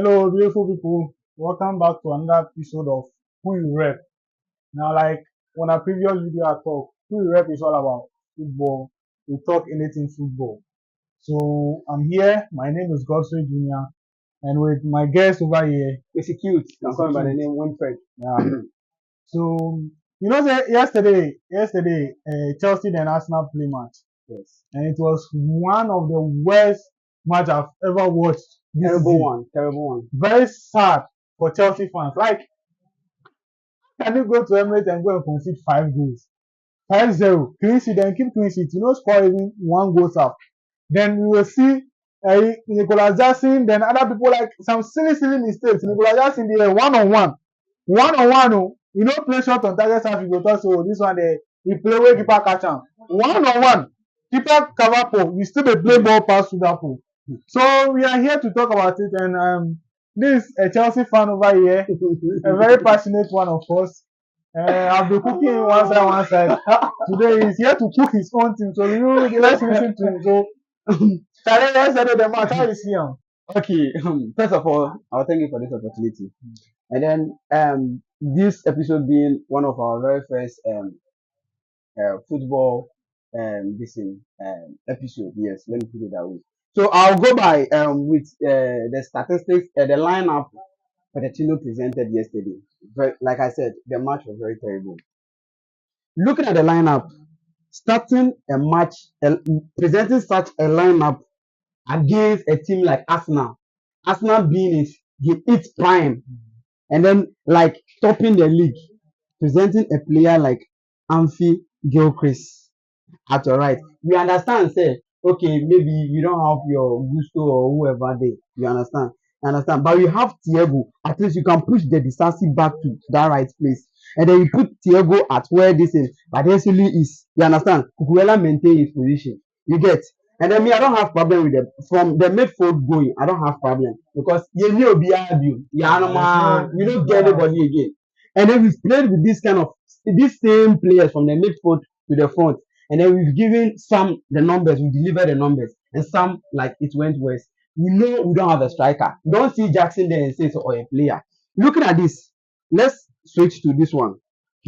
Hello, beautiful people. Welcome back to another episode of Who You Rep. Now, like on our previous video, I talked, Who You Rep is all about football. We talk anything football. So I'm here. My name is Godfrey Jr. and with my guest over here, Execute. I'm calling by the name Winfred. yeah. So yesterday, Chelsea and Arsenal play match, Yes. and it was one of the worst match I've ever watched. Terrible one. Very sad for Chelsea fans. Like, can you go to Emirate and go and concede 5 goals? 5-0. Clean sheet, then keep clean sheet. You know, score even 1 goal up. Then we will see Nicolas Jackson, then other people like some silly mistakes. Nicolas Jackson did a one-on-one. One-on-one, oh. You know, play shot on target stuff, you go talk, so this one, he play where keeper catch him. One-on-one. Keeper cover pole. You still be play ball pass to that pole. So we are here to talk about it, and this is a Chelsea fan over here, a very passionate one of course. I've been cooking one side. Today he's here to cook his own team, so let's listen to him. So, let's say the match. How is he? Okay. First of all, I'll thank you for this opportunity. And then this episode being one of our very first football episode. Yes, let me put it that way. So I'll go by with the statistics, the lineup Pochettino presented yesterday. Like I said, the match was very terrible. Looking at the lineup, starting a match, presenting such a lineup against a team like Arsenal being its prime, and then like topping the league, presenting a player like Amphi Gilchrist at your right. We understand, say, okay, maybe you don't have your Gusto or whoever there. You understand. But you have Thiago. At least you can push the Disasi back to that right place. And then you put Thiago at where this is. But basically is, you understand? Kukuela maintain his position. You get? And then me, I don't have problem with them. From the midfield going, I don't have problem. Because you know you don't get anybody again. And then we've played with these same players from the midfield to the front. And then we've given some the numbers, we delivered the numbers, and some like it went worse. We know we don't have a striker. Don't see Jackson there and say so or a player. Looking at this, let's switch to this one.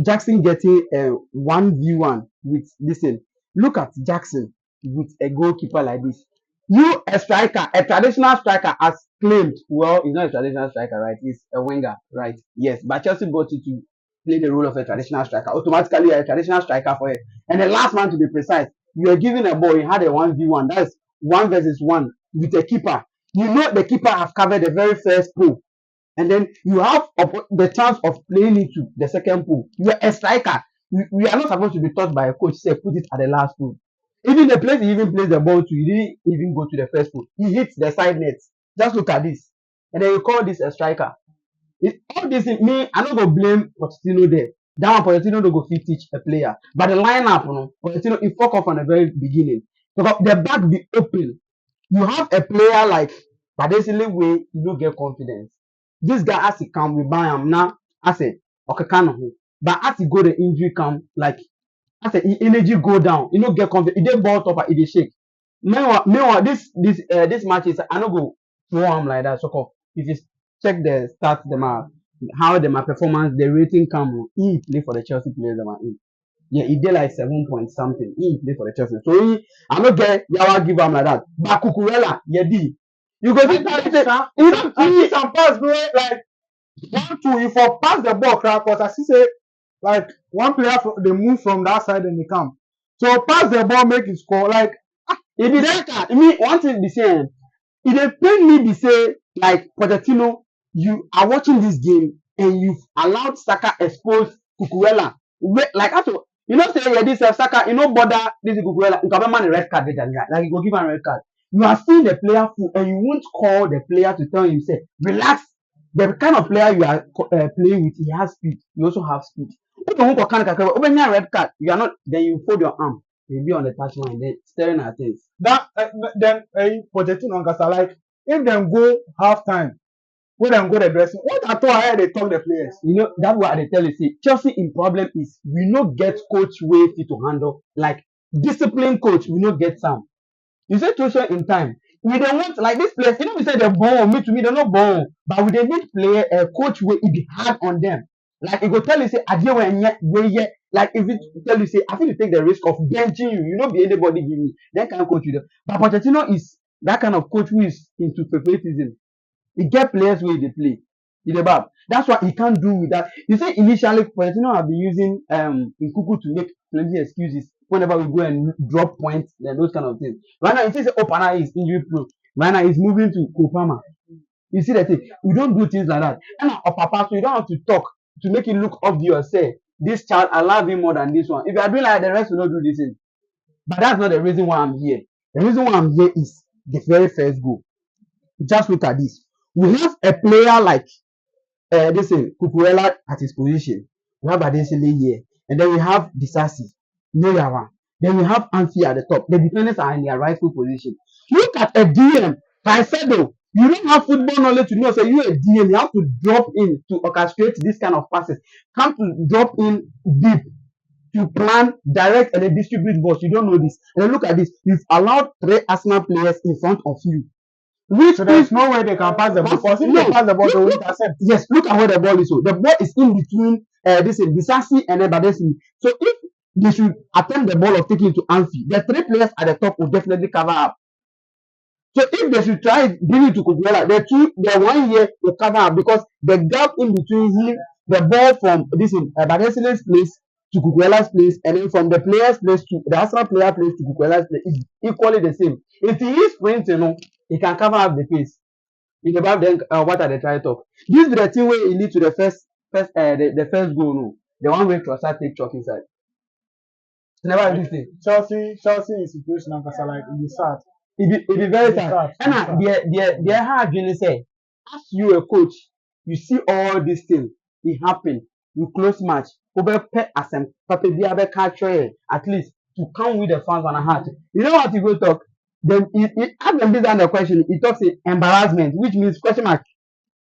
Jackson getting a 1v1 with listen. Look at Jackson with a goalkeeper like this. You a striker, a traditional striker has claimed. Well, he's not a traditional striker, right? He's a winger, right? Yes, but Chelsea brought you to play the role of a traditional striker. Automatically, you're a traditional striker for it. And the last man, to be precise, you are given a ball. You had a 1v1. That's 1 versus 1 with a keeper. You know the keeper has covered the very first pool. And then you have the chance of playing into the second pool. You are a striker. You are not supposed to be taught by a coach. Say, put it at the last pool. Even the place he even plays the ball to, he didn't even go to the first pool. He hits the side net. Just look at this. And then you call this a striker. All this me, I don't go blame Pochettino there. That one Pochettino don't go fit teach a player. But the lineup, Pochettino, he fuck off from the very beginning. Because the back be open. You have a player like, but basically way you don't get confidence. This guy as he come, we buy him now. I say, okay, kind of. But as he go the injury come, like I say, energy go down. You don't get confidence. He dey ball top, he dey shake. Meanwhile, this match is I don't go throw him like that. So if you check the stats, how my performance, the rating come. He play for the Chelsea players that are in. Yeah, he did like 7 point something. He play for the Chelsea. So I don't get Yawa give him like that. But Cucurella, you go see Some pass, bro, like 1-2, if I pass the ball, because I see say, like one player they move from that side and they come. So pass the ball, make it score. Like if you that, I mean, one thing be saying, it dey pain me be say like Pochettino, you are watching this game and you've allowed Saka expose Cucurella. Like after you know say this Saka, you know bother this Cucurella. You can man a red card like you go give him a red card. You are seeing the player full and you won't call the player to tell him say relax. The kind of player you are playing with, he has speed. You also have speed. If you want to open your red card, you are not. Then you fold your arm. You'll be on the touchline, then staring at things. that, then Pochettino and Gasa, like if them go half time, when them go the dressing, what at all I they talk the players. You know that's what I tell you. See, Chelsea in problem is we not get coach way fit to handle like disciplined coach. We not get some. You say situation in time. we don't want like this players. You know, we say they're born. Me to me, they're not born, but we they need player a coach where it be hard on them. Like it go tell you say, I did when yet. Like if it tell you say, I feel to take the risk of benching you. You know, be anybody give me. Then can coach you. There. But Pochettino is that kind of coach who is into favoritism. He get players where they play. In the back. That's what he can't do with that. You see, initially, Pochettino have been using Nkuku to make plenty excuses whenever we go and drop points and those kind of things. Right now, it says Opana is injury proof. Right now, he's moving to Kopama. You see that thing? We don't do things like that. And Papa, so you don't have to talk to make it look obvious. Say, this child, I love him more than this one. If you are doing like that, the rest will not do this thing. But that's not the reason why I'm here. The reason why I'm here is the very first goal. Just look at this. We have a player like this is Cucurella at his position. We have Adesile here. And then we have Disasi, Noyawa. Then we have Anfi at the top. The defenders are in their rightful position. Look at a DM. Caicedo, you don't have football knowledge to know. So you're a DM. You have to drop in to orchestrate this kind of passes. Come to drop in deep to plan, direct, and then distribute balls. You don't know this. And then look at this. You've allowed 3 Arsenal players in front of you. Which so there's no way they can pass the ball. Because if they pass the ball, they will intercept. Yes, look at where the ball is. So the ball is in between this Disasi and then Badesi. So if they should attempt the ball of taking it to Anfi, the 3 players at the top will definitely cover up. So if they should try bring it to Kukuela, the 1 year will cover up because the gap in between him, the ball from this Badesi's place to Kukuela's place, and then from the player's place to the Arsenal player place to Kukuela's place is equally the same. If he is sprinting, he can cover up the pace. In about then, what are they trying to talk? This is the thing where it lead to the first the first goal, no. The one where Trossard take chalk inside. Never this thing. Chelsea is situation like it be sad. It be very sad. And the hard you say, as you a coach, you see all these things, it happen. You close match, at least to come with the fans on a heart. You know what you go talk? Then it ask them this other question. It talks embarrassment, which means question mark.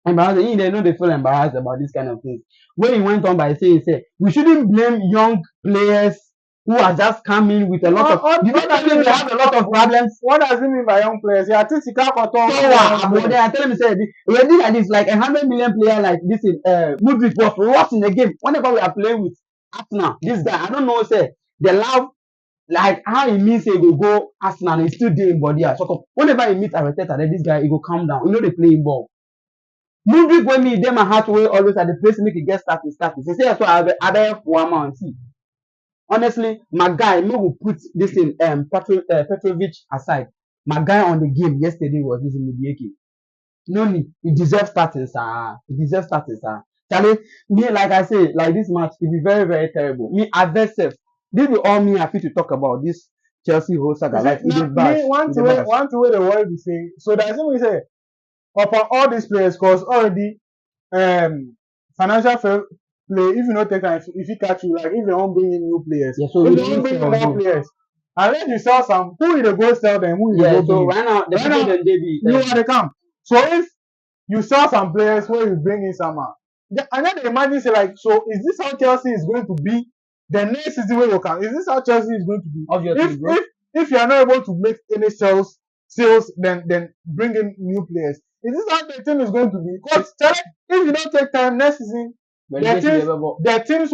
Embarrassment. They know they feel embarrassed about this kind of things. When he went on by saying, we shouldn't blame young players who are just coming with a lot of. They have a lot of problems. What does it mean by young players? Yeah, I think he can't control. So I tell him, say, we did like this, like 100 million player like this. Mudrik was lost in the game. Whenever we are playing with Arsenal, this guy, I don't know, say the love. Like how he means he will go Arsenal and he's still doing body. So whenever he meets Arteta, then this guy he go calm down. You know they playing ball. Mudrik when me them a heart way always at the place make it get started. They say that's why I have one man see. Honestly, my guy, me will put this in Petrovic aside. My guy on the game yesterday was this in Mediaki. No need. He deserves starting, sir. He deserves starting, sir. Charlie, me like I say, like this match, it be very, very terrible. Me adverse. This is all me happy to talk about this Chelsea whole saga. Like one way the world is saying. So that's what we say. Upon all these players, because already financial fair play. If you not take time, if you catch you like if you don't bring in new players, yeah, so if you don't bring in more players, unless you sell some, who will go sell them? Who will go? So right now, you want to come. So if you sell some players, where you bring in some, and then they imagine say like, so is this how Chelsea is going to be? The next season will come. Is this how Chelsea is going to be? Obviously, if you are not able to make any sales, then bring in new players. Is this how the team is going to be? Because if you don't take time next season, the teams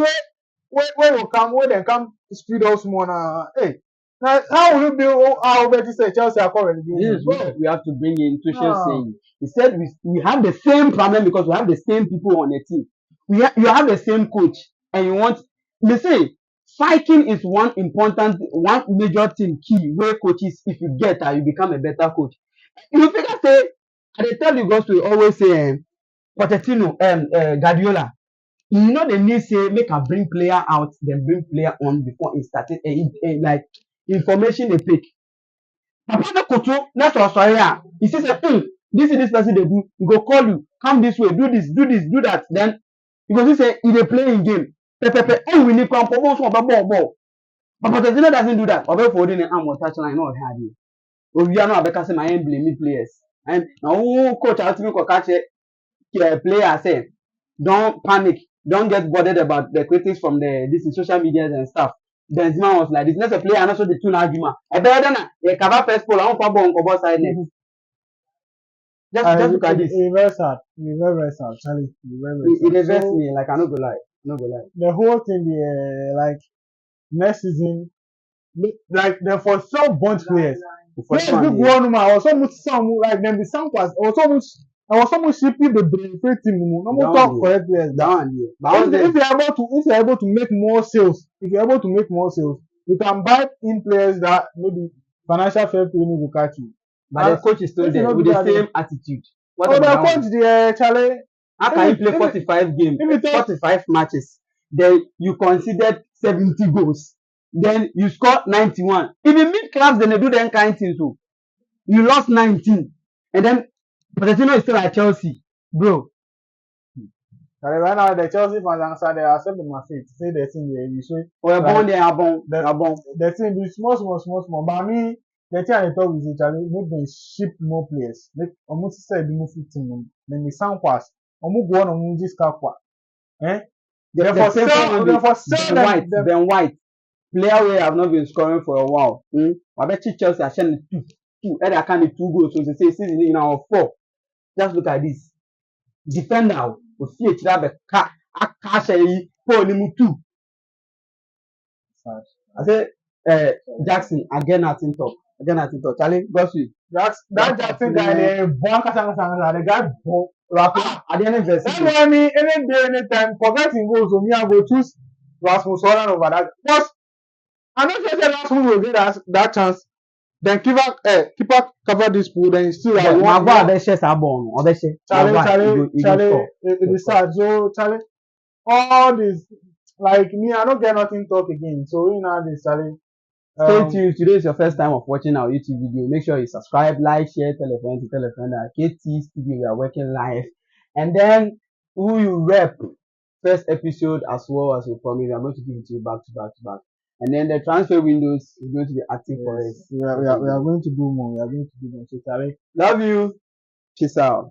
where will come, where they come to speed us more now. Hey, now how will you build how better say Chelsea are currently? This is what we have to bring in Tuchel saying. He said we have the same problem because we have the same people on the team. You have the same coach and you want. They say psyching is one major thing key where coaches, if you get her, you become a better coach. You figure say, and they tell you guys to always say Pochettino, Guardiola. You know they need say make a bring player out, then bring player on before it started like information they pick. Papa no koto, that's what sorry. He says this is this person they do, he go call you, come this way, do this, do that. Then because he say if they play in game. We need to ball. But Pochettino doesn't do that. Obe for the arm or touchline not hard. We are not because my blame players. And now coach ultimately catch a player say, don't panic, don't get bothered about the critics from this social media and stuff. Benzema was like this. Next player and also the two argument. A better than a cover first poll on for ball side next. Just look at this. It's very sad. It's very very sad. Charlie, it's very very It sad. reverse So me, like I no go lie. No go lie. the whole thing, like next season, like they for sell bunch players. For Players sure, big one man. Or so much some like them be some pass. Or so much. Or so much shipping the benefit team. No more talk correct players. Down there. If you're able to make more sales, if you're able to make more sales, you can buy in players that maybe financial fair play no go catch you. But the coach is still if you there no with do the that, same attitude. What oh, the about that coach one? there, Charlie. How can you play 45 games, 45 matches, then you conceded 70 goals, then you score 91? Even mid clubs, then they do the kind of thing too. You lost 19, and then Pochettino is still at Chelsea, bro. Right now, the Chelsea fans answer they accept my fate. Say the thing there, you say. We're born there, born. The thing be small. But I mean, the thing I talk is actually make them ship more players. Make almost say the move 15. Then the sound pass. Almost go on this car. Eh? The Ben White, player where have not been scoring for a while. I bet you Chelsea are sharing two. Either can 2 goals. So they say season in our 4. Just look at this. Defender, we see it that cash a four ni 2. I say Jackson again at top. Charlie, Gossip. That Jackson guy there, the guy born. At the end of the That's why I mean, any day, anytime, forgetting goals, so me I go choose Rasmus Holland over that. But I'm not sure Rasmus will get that chance. Then keeper cover this pool, then still like one. Charlie, it is sad. So Charlie, all this like me, I don't get nothing talk again. So you know this, Charlie. Stay tuned. Today is your first time of watching our YouTube video. Make sure you subscribe, like, share, tell a friend. At KT Studio, we are working live. And then who you rep first episode as well as we promised. We are going to give it to you back to back. And then the transfer windows is going to be active for us. We are going to do more. We are going to do more. So Charlie, love you. Peace out.